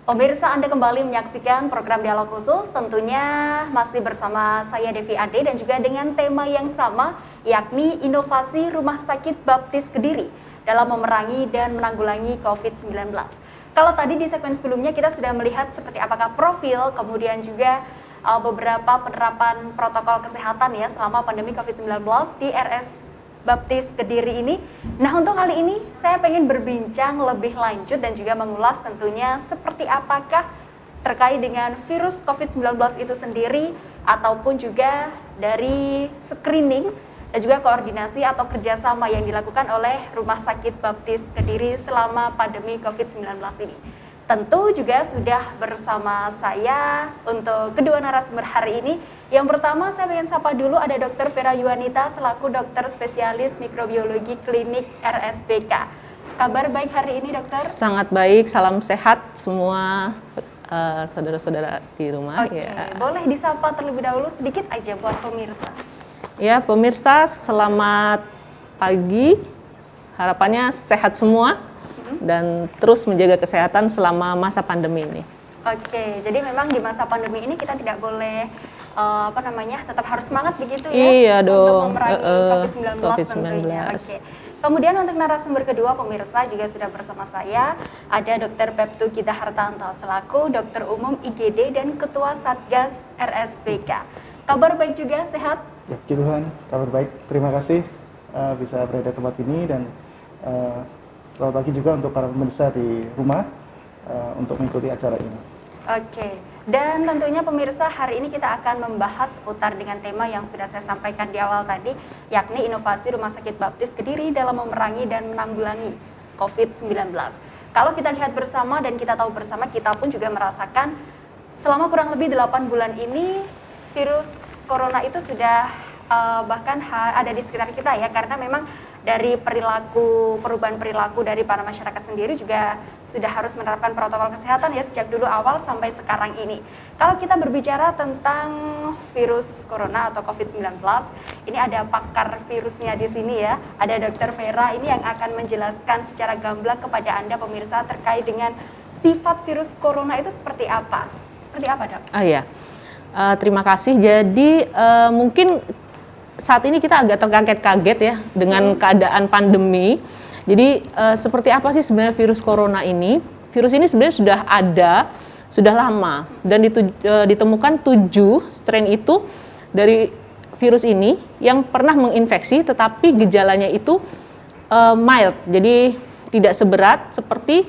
Pemirsa, Anda kembali menyaksikan program Dialog Khusus, tentunya masih bersama saya Devi Ade dan juga dengan tema yang sama, yakni inovasi Rumah Sakit Baptis Kediri dalam memerangi dan menanggulangi COVID-19. Kalau tadi di segmen sebelumnya kita sudah melihat seperti apakah profil, kemudian juga beberapa penerapan protokol kesehatan ya selama pandemi COVID-19 di RS Baptis Kediri ini. Nah, untuk kali ini saya pengen berbincang lebih lanjut dan juga mengulas tentunya seperti apakah terkait dengan virus COVID-19 itu sendiri ataupun juga dari screening dan juga koordinasi atau kerjasama yang dilakukan oleh Rumah Sakit Baptis Kediri selama pandemi COVID-19 ini. Tentu juga sudah bersama saya untuk kedua narasumber hari ini. Yang pertama saya ingin sapa dulu ada Dr. Vera Yuanita selaku dokter spesialis mikrobiologi klinik RSPK. Kabar baik hari ini dokter? Sangat baik, salam sehat semua saudara-saudara di rumah. Oke, ya. Boleh disapa terlebih dahulu sedikit aja buat pemirsa. Ya, pemirsa selamat pagi, harapannya sehat semua dan terus menjaga kesehatan selama masa pandemi ini. Oke, jadi memang di masa pandemi ini kita tidak boleh tetap harus semangat begitu ya. Iya untuk dong. memerangi COVID-19 tentunya. COVID-19. Oke. Kemudian untuk narasumber kedua pemirsa juga sudah bersama saya ada Dr. Peptu Gita Hartanto selaku dokter umum IGD dan ketua Satgas RSPK. Kabar baik juga, sehat? Ya, puji Tuhan, kabar baik. Terima kasih bisa berada di tempat ini dan selamat pagi juga untuk para pemirsa di rumah untuk mengikuti acara ini. Oke, dan tentunya pemirsa hari ini kita akan membahas seputar dengan tema yang sudah saya sampaikan di awal tadi, yakni inovasi Rumah Sakit Baptis Kediri dalam memerangi dan menanggulangi COVID-19. Kalau kita lihat bersama dan kita tahu bersama, kita pun juga merasakan selama kurang lebih 8 bulan ini virus corona itu sudah bahkan ada di sekitar kita ya, karena memang dari perubahan perilaku dari para masyarakat sendiri juga sudah harus menerapkan protokol kesehatan ya sejak dulu awal sampai sekarang ini. Kalau kita berbicara tentang virus corona atau COVID-19, ini ada pakar virusnya di sini ya, ada Dr. Vera ini yang akan menjelaskan secara gamblang kepada Anda pemirsa terkait dengan sifat virus corona itu seperti apa? Seperti apa, Dok? Iya. Terima kasih. Jadi mungkin saat ini kita agak terkaget-kaget ya dengan keadaan pandemi. Jadi seperti apa sih sebenarnya virus corona ini? Virus ini sebenarnya sudah ada, sudah lama dan ditemukan 7 strain itu dari virus ini yang pernah menginfeksi tetapi gejalanya itu mild. Jadi tidak seberat seperti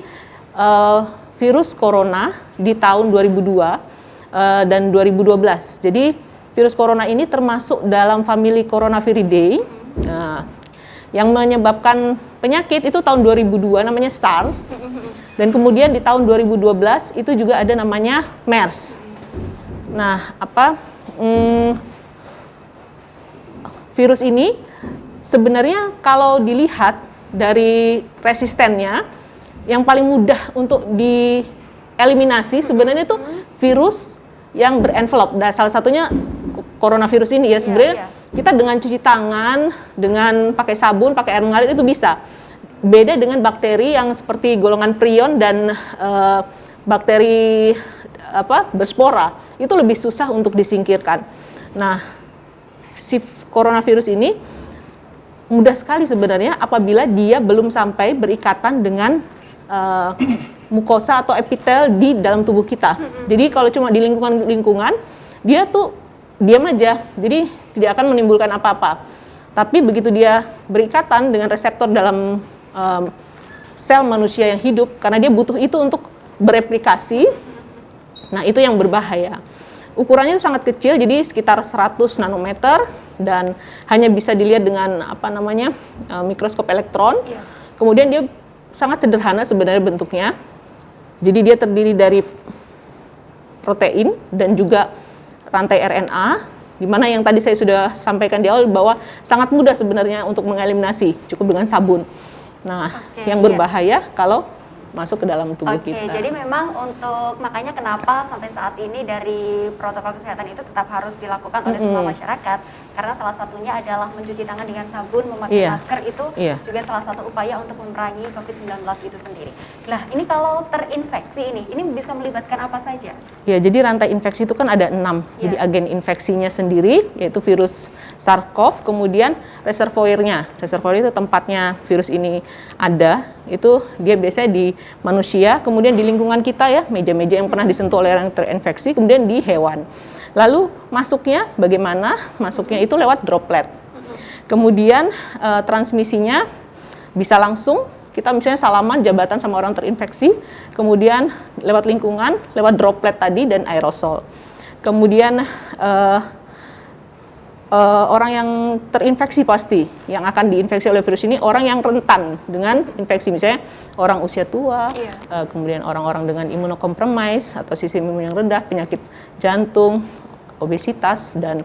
virus corona di tahun 2002 dan 2012. Jadi virus corona ini termasuk dalam famili Coronaviridae. Nah, yang menyebabkan penyakit itu tahun 2002 namanya SARS. Dan kemudian di tahun 2012 itu juga ada namanya MERS. Nah, virus ini sebenarnya kalau dilihat dari resistennya, yang paling mudah untuk dieliminasi sebenarnya itu virus yang berenvelop. Nah, salah satunya coronavirus ini ya sebenarnya kita dengan cuci tangan, dengan pakai sabun, pakai air mengalir itu bisa. Beda dengan bakteri yang seperti golongan prion dan bakteri berspora, itu lebih susah untuk disingkirkan. Nah, si coronavirus ini mudah sekali sebenarnya apabila dia belum sampai berikatan dengan mukosa atau epitel di dalam tubuh kita. Jadi kalau cuma di lingkungan, dia tuh diam aja, jadi tidak akan menimbulkan apa-apa. Tapi begitu dia berikatan dengan reseptor dalam sel manusia yang hidup, karena dia butuh itu untuk bereplikasi, nah itu yang berbahaya. Ukurannya itu sangat kecil, jadi sekitar 100 nanometer, dan hanya bisa dilihat dengan mikroskop elektron. Kemudian dia sangat sederhana sebenarnya bentuknya, jadi dia terdiri dari protein dan juga rantai RNA, di mana yang tadi saya sudah sampaikan di awal bahwa sangat mudah sebenarnya untuk mengeliminasi, cukup dengan sabun. Nah, yang berbahaya kalau masuk ke dalam tubuh Oke, kita. jadi memang untuk makanya kenapa sampai saat ini dari protokol kesehatan itu tetap harus dilakukan oleh semua masyarakat, karena salah satunya adalah mencuci tangan dengan sabun, memakai masker itu juga salah satu upaya untuk memerangi COVID-19 itu sendiri. Nah, ini kalau terinfeksi ini bisa melibatkan apa saja? Ya, jadi rantai infeksi itu kan ada 6. Jadi agen infeksinya sendiri yaitu virus SARS-CoV, kemudian reservoirnya. Reservoir itu tempatnya virus ini ada, itu dia biasanya di manusia, kemudian di lingkungan kita ya, meja-meja yang pernah disentuh oleh orang terinfeksi, kemudian di hewan. Lalu masuknya bagaimana? Masuknya itu lewat droplet. Kemudian transmisinya bisa langsung, kita misalnya salaman jabatan sama orang terinfeksi, kemudian lewat lingkungan, lewat droplet tadi dan aerosol. Kemudian orang yang terinfeksi pasti, yang akan diinfeksi oleh virus ini orang yang rentan dengan infeksi, misalnya orang usia tua, kemudian orang-orang dengan imunokompromis atau sistem imun yang rendah, penyakit jantung, obesitas, dan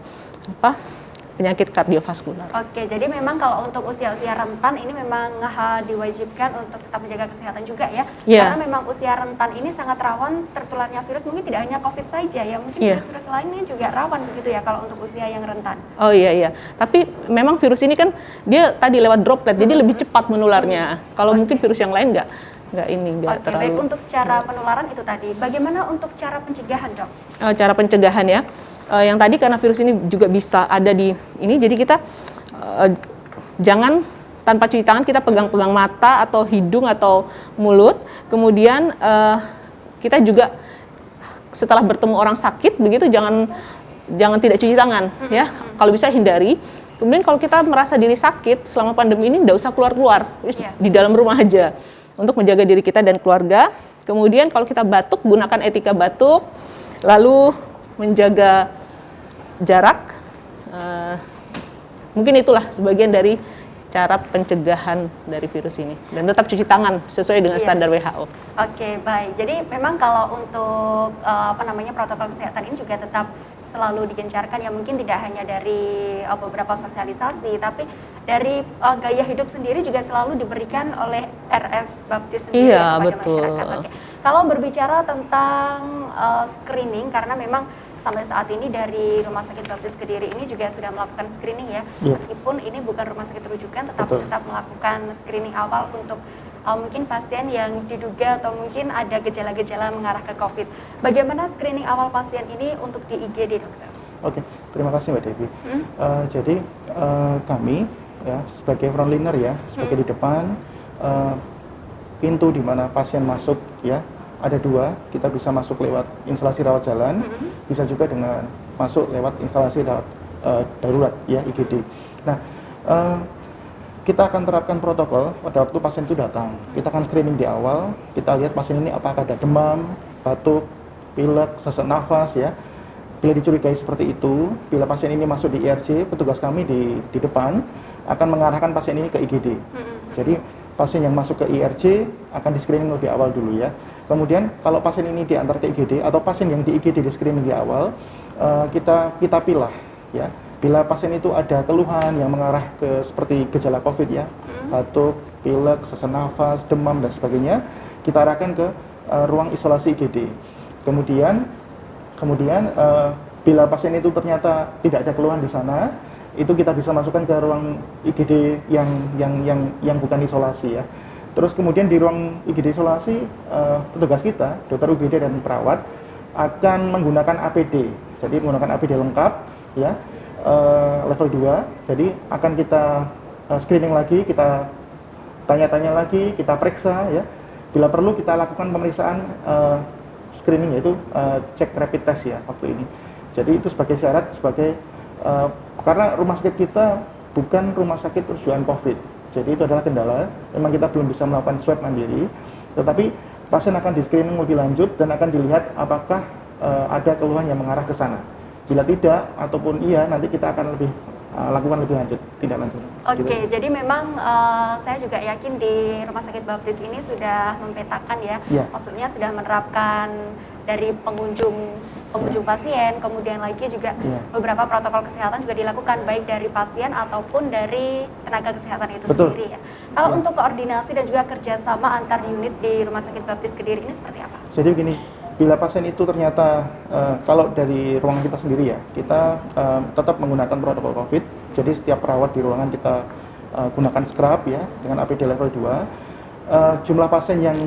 penyakit kardiovaskular. Oke, jadi memang kalau untuk usia-usia rentan ini memang diwajibkan untuk tetap menjaga kesehatan juga ya. Karena memang usia rentan ini sangat rawan tertularnya virus, mungkin tidak hanya COVID saja ya, mungkin virus-virus lainnya juga rawan begitu ya kalau untuk usia yang rentan. Oh iya. Tapi memang virus ini kan dia tadi lewat droplet, jadi lebih cepat menularnya. Kalau mungkin virus yang lain nggak terlalu. Baik, untuk cara penularan itu tadi. Bagaimana untuk cara pencegahan, Dok? Cara pencegahan ya. Yang tadi karena virus ini juga bisa ada di ini, jadi kita jangan tanpa cuci tangan kita pegang-pegang mata atau hidung atau mulut. Kemudian kita juga setelah bertemu orang sakit begitu jangan tidak cuci tangan ya. Kalau bisa hindari. Kemudian kalau kita merasa diri sakit selama pandemi ini tidak usah keluar-keluar, di dalam rumah aja untuk menjaga diri kita dan keluarga. Kemudian kalau kita batuk, gunakan etika batuk, lalu menjaga jarak. Mungkin itulah sebagian dari cara pencegahan dari virus ini, dan tetap cuci tangan sesuai dengan standar WHO. Oke, baik. Jadi memang kalau untuk protokol kesehatan ini juga tetap selalu digencarkan ya, mungkin tidak hanya dari beberapa sosialisasi, tapi dari gaya hidup sendiri juga selalu diberikan oleh RS Baptis sendiri kepada masyarakat. Oke. Kalau berbicara tentang screening, karena memang sampai saat ini dari Rumah Sakit Baptis Kediri ini juga sudah melakukan screening ya, meskipun ini bukan rumah sakit rujukan, tetapi tetap melakukan screening awal untuk mungkin pasien yang diduga atau mungkin ada gejala-gejala mengarah ke COVID. Bagaimana screening awal pasien ini untuk di IGD, dokter? Oke, terima kasih Mbak Devi. Jadi kami ya sebagai frontliner ya, sebagai di depan pintu di mana pasien masuk ya, ada 2, kita bisa masuk lewat instalasi rawat jalan, bisa juga dengan masuk lewat instalasi rawat darurat ya, IGD. Nah, kita akan terapkan protokol pada waktu pasien itu datang. Kita akan screening di awal, kita lihat pasien ini apakah ada demam, batuk, pilek, sesak nafas ya. Bila dicurigai seperti itu, bila pasien ini masuk di IRC, petugas kami di depan akan mengarahkan pasien ini ke IGD. Jadi pasien yang masuk ke IRC akan di screening lebih awal dulu ya. Kemudian kalau pasien ini diantar ke IGD atau pasien yang di IGD di screening di awal, kita pilah ya. Bila pasien itu ada keluhan yang mengarah ke seperti gejala COVID ya, batuk, pilek, sesak nafas, demam dan sebagainya, kita arahkan ke ruang isolasi IGD. Kemudian bila pasien itu ternyata tidak ada keluhan di sana, itu kita bisa masukkan ke ruang IGD yang bukan isolasi ya. Terus kemudian di ruang IGD isolasi, petugas kita, dokter UGD dan perawat akan menggunakan APD. Jadi menggunakan APD lengkap ya, level 2. Jadi akan kita screening lagi, kita tanya-tanya lagi, kita periksa ya. Bila perlu kita lakukan pemeriksaan screening, yaitu cek rapid test ya waktu ini. Jadi itu sebagai syarat, karena rumah sakit kita bukan rumah sakit rujukan COVID. Jadi itu adalah kendala, memang kita belum bisa melakukan swab mandiri, tetapi pasien akan di screening lebih lanjut dan akan dilihat apakah ada keluhan yang mengarah ke sana. Bila tidak ataupun iya, nanti kita akan lakukan lebih lanjut, tidak lanjut. Oke, jadi memang saya juga yakin di Rumah Sakit Baptis ini sudah mempetakan ya, maksudnya sudah menerapkan dari pengunjung pasien, kemudian lagi juga beberapa protokol kesehatan juga dilakukan baik dari pasien ataupun dari tenaga kesehatan itu sendiri ya. Kalau untuk koordinasi dan juga kerjasama antar unit di Rumah Sakit Baptis Kediri ini seperti apa? Jadi begini, bila pasien itu ternyata kalau dari ruangan kita sendiri ya, kita tetap menggunakan protokol COVID. Jadi setiap perawat di ruangan kita gunakan scrub ya dengan APD level 2. Jumlah pasien yang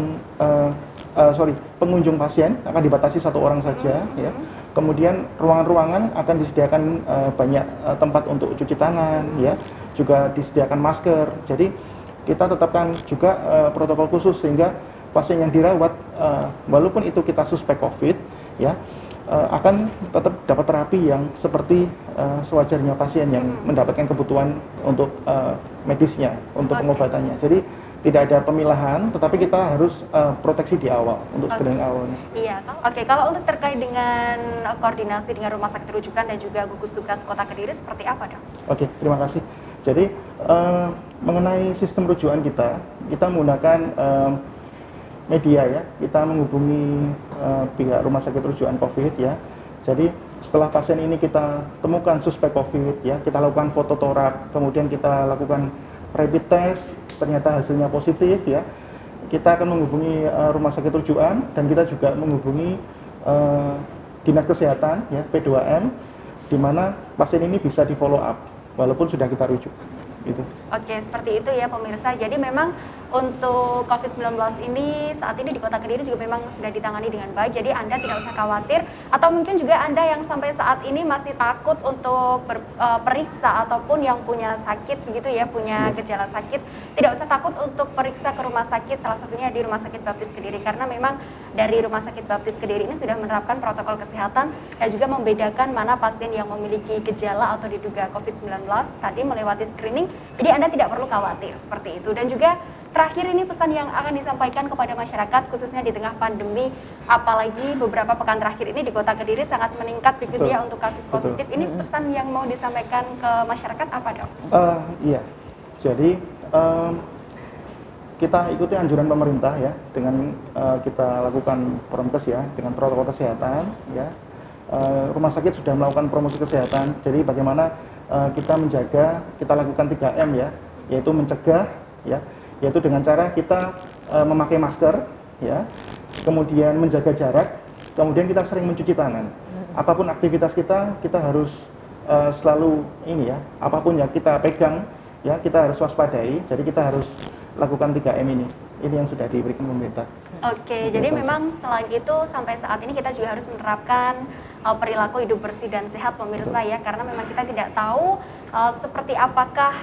pengunjung pasien akan dibatasi 1 orang saja ya. Kemudian ruangan-ruangan akan disediakan banyak tempat untuk cuci tangan ya, juga disediakan masker. Jadi kita tetapkan juga protokol khusus sehingga pasien yang dirawat walaupun itu kita suspek COVID ya, akan tetap dapat terapi yang seperti sewajarnya pasien yang mendapatkan kebutuhan untuk medisnya, untuk pengobatannya. Jadi tidak ada pemilahan, tetapi kita harus proteksi di awal untuk screening awalnya. Iya, kalau untuk terkait dengan koordinasi dengan rumah sakit rujukan dan juga gugus tugas Kota Kediri seperti apa, Dok? Oke, terima kasih. Jadi mengenai sistem rujukan kita menggunakan media ya, kita menghubungi pihak rumah sakit rujukan COVID ya. Jadi setelah pasien ini kita temukan suspek COVID ya, kita lakukan foto torak, kemudian kita lakukan rapid test, ternyata hasilnya positif ya, kita akan menghubungi rumah sakit rujukan dan kita juga menghubungi dinas kesehatan ya, P2M, di mana pasien ini bisa di follow up walaupun sudah kita rujuk. Gitu. Oke, seperti itu ya pemirsa. Jadi memang untuk COVID-19 ini saat ini di Kota Kediri juga memang sudah ditangani dengan baik. Jadi Anda tidak usah khawatir, atau mungkin juga Anda yang sampai saat ini masih takut untuk periksa ataupun yang punya sakit begitu ya, punya gejala sakit, tidak usah takut untuk periksa ke rumah sakit, salah satunya di Rumah Sakit Baptis Kediri, karena memang dari Rumah Sakit Baptis Kediri ini sudah menerapkan protokol kesehatan dan juga membedakan mana pasien yang memiliki gejala atau diduga COVID-19 tadi melewati screening. Jadi Anda tidak perlu khawatir seperti itu. Dan juga terakhir ini pesan yang akan disampaikan kepada masyarakat khususnya di tengah pandemi, apalagi beberapa pekan terakhir ini di Kota Kediri sangat meningkat begitu ya untuk kasus positif. Ini pesan yang mau disampaikan ke masyarakat apa, Dok? Iya. Jadi kita ikuti anjuran pemerintah ya, dengan kita lakukan prokes ya, dengan protokol kesehatan ya. Rumah sakit sudah melakukan promosi kesehatan. Jadi bagaimana kita menjaga, kita lakukan 3M ya, yaitu mencegah ya, yaitu dengan cara kita memakai masker ya, kemudian menjaga jarak, kemudian kita sering mencuci tangan. Apapun aktivitas kita harus selalu ini ya, apapun yang kita pegang ya, kita harus waspadai. Jadi kita harus lakukan 3M ini yang sudah diberikan pemerintah. Oke, jadi memang selain itu sampai saat ini kita juga harus menerapkan perilaku hidup bersih dan sehat pemirsa ya, karena memang kita tidak tahu seperti apakah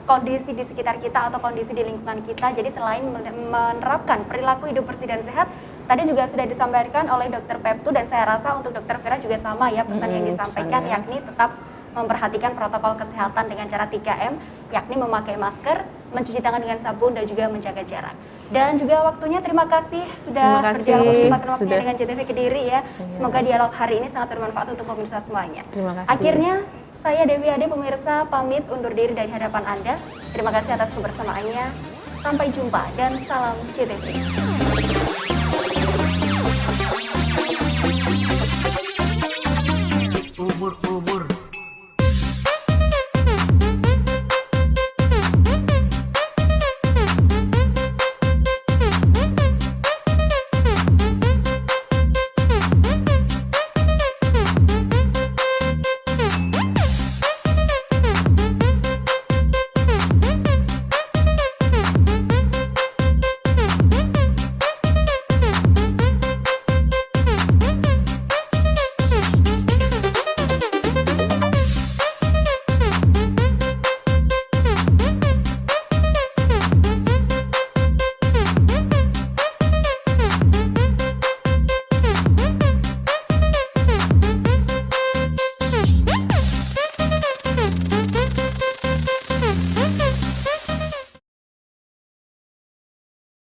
kondisi di sekitar kita atau kondisi di lingkungan kita. Jadi selain menerapkan perilaku hidup bersih dan sehat, tadi juga sudah disampaikan oleh Dr. Peptu dan saya rasa untuk Dr. Vera juga sama ya pesan yang disampaikan, yakni tetap memperhatikan protokol kesehatan dengan cara 3M, yakni memakai masker, mencuci tangan dengan sabun, dan juga menjaga jarak. Dan juga waktunya, terima kasih sudah berdialog menyempatkan waktunya dengan JTV Kediri ya. Semoga dialog hari ini sangat bermanfaat untuk pemirsa semuanya. Terima kasih. Akhirnya, saya Dewi Ade pemirsa pamit undur diri dari hadapan Anda. Terima kasih atas kebersamaannya. Sampai jumpa dan salam JTV.